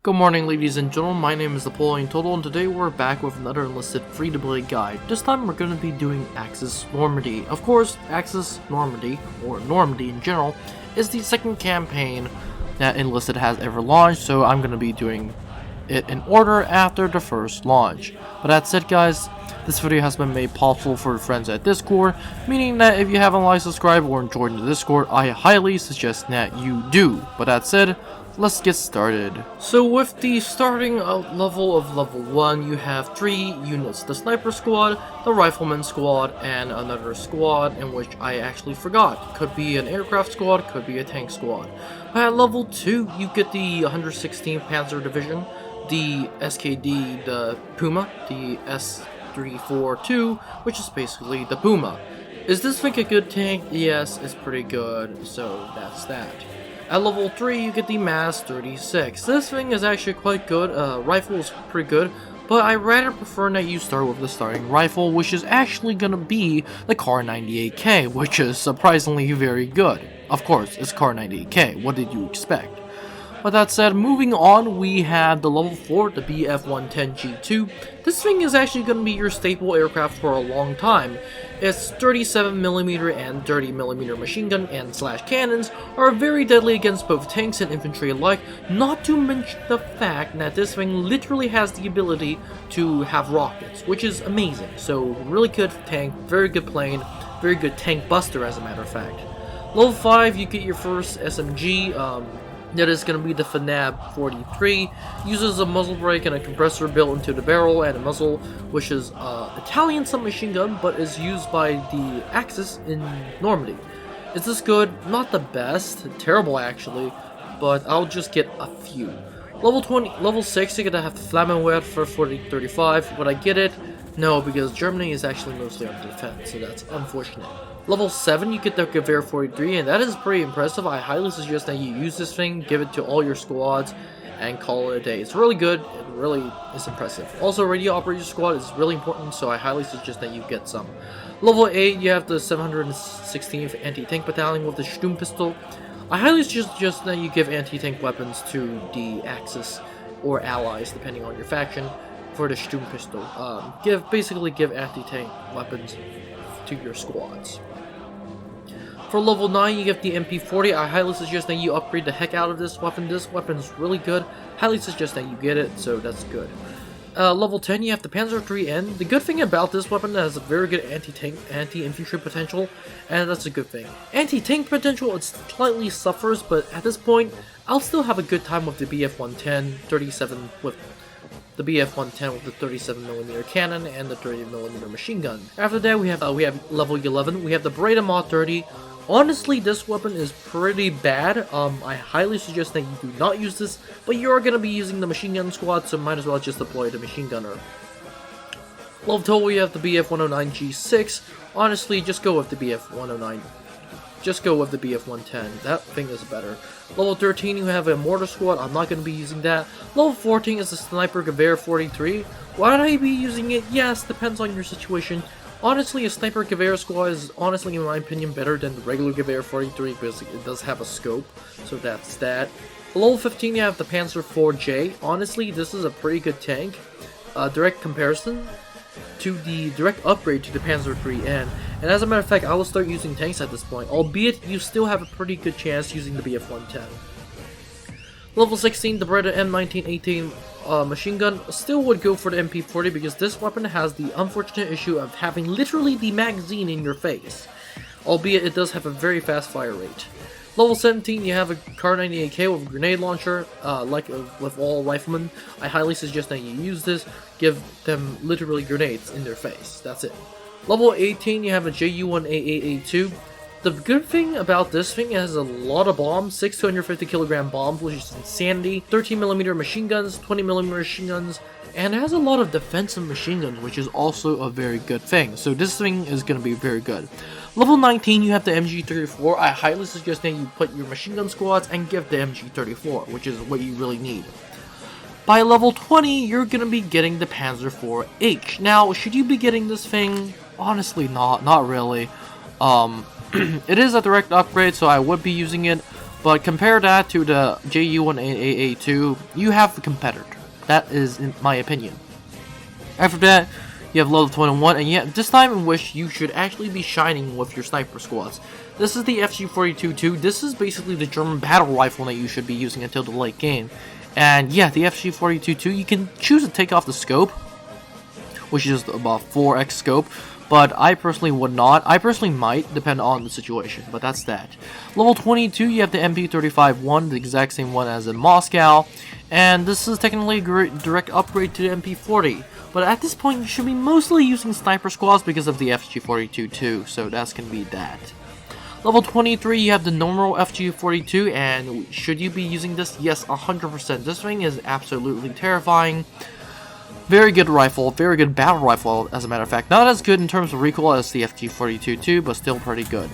Good morning, ladies and gentlemen, my name is Napoleon Total, and today we're back with another Enlisted free-to-play guide. This time we're going to be doing Axis Normandy. Of course, Axis Normandy, or Normandy in general, is the second campaign that Enlisted has ever launched, so I'm going to be doing it in order after the first launch. But that said, guys, this video has been made possible for friends at Discord, meaning that if you haven't liked, subscribed, or joined the Discord, I highly suggest that you do. But that said, let's get started. So with the starting level of level 1, you have 3 units. The Sniper Squad, the Rifleman Squad, and another squad in which I actually forgot. Could be an Aircraft Squad, could be a Tank Squad. At level 2, you get the 116th Panzer Division, the SKD, the Puma, the S342, which is basically the Puma. Is this thing a good tank? Yes, it's pretty good, so that's that. At level 3, you get the MAS 36. This thing is actually quite good. Rifle is pretty good, but I rather prefer that you start with the starting rifle, which is actually gonna be the Kar 98K, which is surprisingly very good. Of course, it's Kar 98K. What did you expect? But that said, moving on, we have the level 4, the BF-110G2. This thing is actually going to be your staple aircraft for a long time. Its 37mm and 30mm machine gun and / cannons are very deadly against both tanks and infantry alike, not to mention the fact that this thing literally has the ability to have rockets, which is amazing. So, really good tank, very good plane, very good tank buster as a matter of fact. Level 5, you get your first SMG, that is going to be the FNAB 43. Uses a muzzle brake and a compressor built into the barrel and a muzzle, which is Italian submachine gun, but is used by the Axis in Normandy. Is this good? Not the best. Terrible, actually. But I'll just get a few. Level 6, you're going to have the Flammenwerfer for 4035. Would I get it? No, because Germany is actually mostly on defense, so that's unfortunate. Level 7, you get the Gewehr 43, and that is pretty impressive. I highly suggest that you use this thing, give it to all your squads, and call it a day. It's really good, it really is impressive. Also, Radio Operator Squad is really important, so I highly suggest that you get some. Level 8, you have the 716th Anti-Tank Battalion with the Sturm Pistol. I highly suggest that you give anti-tank weapons to the Axis, or allies, depending on your faction, for the Sturm Pistol. Basically give anti-tank weapons to your squads. For level 9, you get the MP40. I highly suggest that you upgrade the heck out of this weapon. This weapon is really good. Highly suggest that you get it, so that's good. Level 10, you have the Panzer IIIN. The good thing about this weapon is it has a very good anti-tank, anti-infantry potential, and that's a good thing. Anti-tank potential, it slightly suffers, but at this point, I'll still have a good time with the BF-110, 37 with the BF-110 with the 37mm cannon and the 30mm machine gun. After that, we have level 11. We have the Breda Mod 30. Honestly, this weapon is pretty bad. I highly suggest that you do not use this, but you're going to be using the machine gun squad, so might as well just deploy the machine gunner. Level 12, we have the BF-109G6. Honestly, just go with the BF-109. Just go with the BF-110. That thing is better. Level 13, you have a mortar squad. I'm not going to be using that. Level 14 is the Sniper Gewehr 43. Why would I be using it? Yes, depends on your situation. Honestly, a Sniper Gewehr squad is honestly, in my opinion, better than the regular Gewehr 43 because it does have a scope. So that's that. Level 15, you have the Panzer IV-J. Honestly, this is a pretty good tank. Direct comparison to the direct upgrade to the Panzer IIIN, and as a matter of fact, I will start using tanks at this point, albeit you still have a pretty good chance using the BF-110. Level 16, the Beretta M1918 machine gun still would go for the MP40 because this weapon has the unfortunate issue of having literally the magazine in your face, albeit it does have a very fast fire rate. Level 17, you have a Kar 98K with a grenade launcher, like with all riflemen. I highly suggest that you use this, give them literally grenades in their face, that's it. Level 18, you have a JU-188A2. The good thing about this thing, it has a lot of bombs, 6 250kg bombs, which is insanity, 13mm machine guns, 20mm machine guns, and it has a lot of defensive machine guns, which is also a very good thing. So this thing is going to be very good. Level 19, you have the MG34. I highly suggest that you put your machine gun squads and give the MG34, which is what you really need. By level 20, you're going to be getting the Panzer IV-H. Now, should you be getting this thing? Honestly, not really. It is a direct upgrade, so I would be using it, But compare that to the JU-1AA2, you have the competitor. That is in my opinion. After that, you have level 21, and yet this time in which you should actually be shining with your sniper squads. This is the FG-42-2. This is basically the German battle rifle that you should be using until the late game. And yeah, the FG-42-2, you can choose to take off the scope, which is about 4x scope, but I personally would not. I personally might, depend on the situation, but that's that. Level 22, you have the MP35-1, the exact same one as in Moscow, and this is technically a direct upgrade to the MP40. But at this point, you should be mostly using sniper squads because of the FG-42-2, so that's going to be that. Level 23, you have the normal FG-42, and should you be using this? Yes, 100%. This thing is absolutely terrifying. Very good rifle, very good battle rifle, as a matter of fact. Not as good in terms of recoil as the FG-42-2, but still pretty good.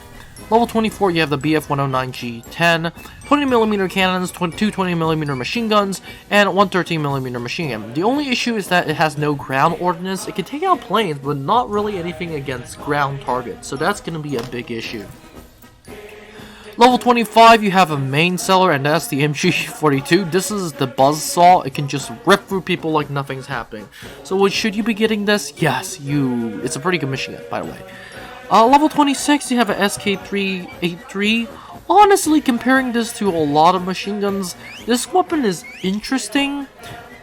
Level 24, you have the BF-109G10, 20mm cannons, 2 20mm machine guns, and 1 13mm machine gun. The only issue is that it has no ground ordnance. It can take out planes, but not really anything against ground targets, so that's going to be a big issue. Level 25, you have a main seller, and that's the MG42. This is the buzzsaw. It can just rip through people like nothing's happening. So should you be getting this? Yes, it's a pretty good machine gun, by the way. Level 26, you have a SK383. Honestly, comparing this to a lot of machine guns, this weapon is interesting.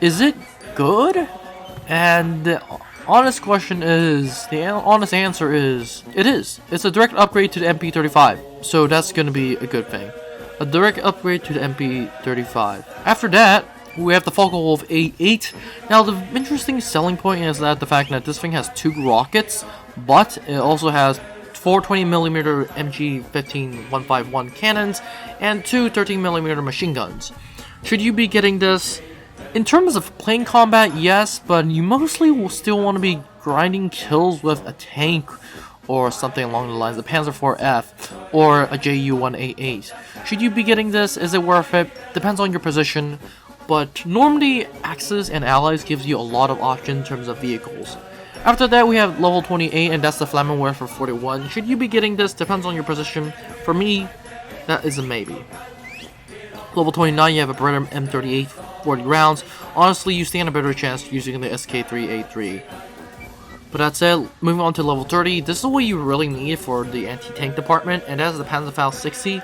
Is it good? And the honest question is, the honest answer is, it is. It's a direct upgrade to the MP35, so that's going to be a good thing. A direct upgrade to the MP35. After that, we have the Focke-Wulf A8. Now, the interesting selling point is that the fact that this thing has 2 rockets, but it also has 4 20mm MG-15-151 cannons and 2 13mm machine guns. Should you be getting this? In terms of plane combat, yes, but you mostly will still want to be grinding kills with a tank or something along the lines of Panzer IV-F or a JU-188. Should you be getting this? Is it worth it? Depends on your position. But Normandy, Axis, and Allies gives you a lot of options in terms of vehicles. After that, we have level 28, and that's the Flammenwerfer 41. Should you be getting this? Depends on your position. For me, that is a maybe. Level 29, you have a Beretta M38 40 rounds. Honestly, you stand a better chance using the SK3A3. But that's it. Moving on to level 30, this is what you really need for the anti-tank department, and that's the Panzerfaust 60.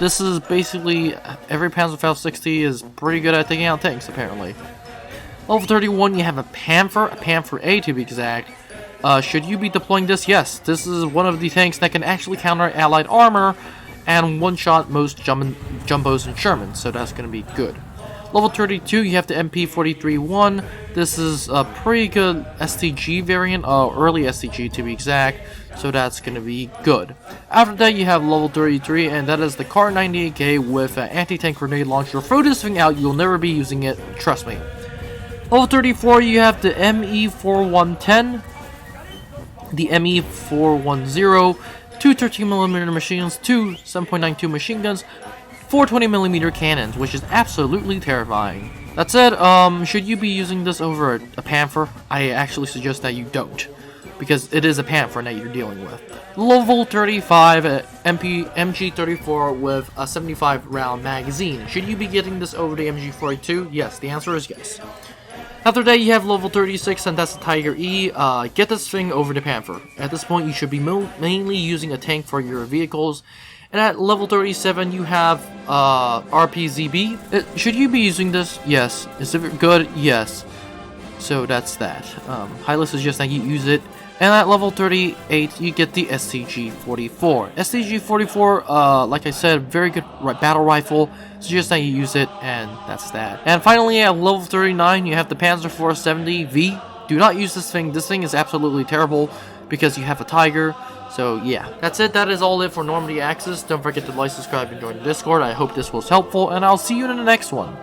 This is basically, every Panzerfaust 60 is pretty good at taking out tanks, apparently. Level 31, you have a Panther A to be exact. Should you be deploying this? Yes, this is one of the tanks that can actually counter allied armor and one-shot most jumbos and Shermans, so that's going to be good. Level 32, you have the MP43-1. This is a pretty good STG variant, early STG to be exact, so that's going to be good. After that, you have level 33, and that is the Kar 98K with an anti-tank grenade launcher. Throw this thing out, you'll never be using it, trust me. Level 34, you have the ME4110, the ME410, 2 13mm machines, 2 7.92 machine guns, 4 20mm cannons, which is absolutely terrifying. That said, should you be using this over a Panther? I actually suggest that you don't, because it is a Panther that you're dealing with. Level 35 MG34 with a 75 round magazine. Should you be getting this over the MG42? Yes, the answer is yes. After that, you have level 36, and that's the Tiger E. Get this thing over the Panther. At this point, you should be mainly using a tank for your vehicles. And at level 37, you have RPZB. Should you be using this? Yes. Is it good? Yes. So that's that. Highly suggest that you use it. And at level 38, you get the STG-44. STG-44, like I said, very good battle rifle. Suggest that you use it, and that's that. And finally, at level 39, you have the Panzer IV 70V. Do not use this thing. This thing is absolutely terrible because you have a Tiger. So yeah, that's it. That is all it for Normandy Axis. Don't forget to like, subscribe, and join the Discord. I hope this was helpful, and I'll see you in the next one.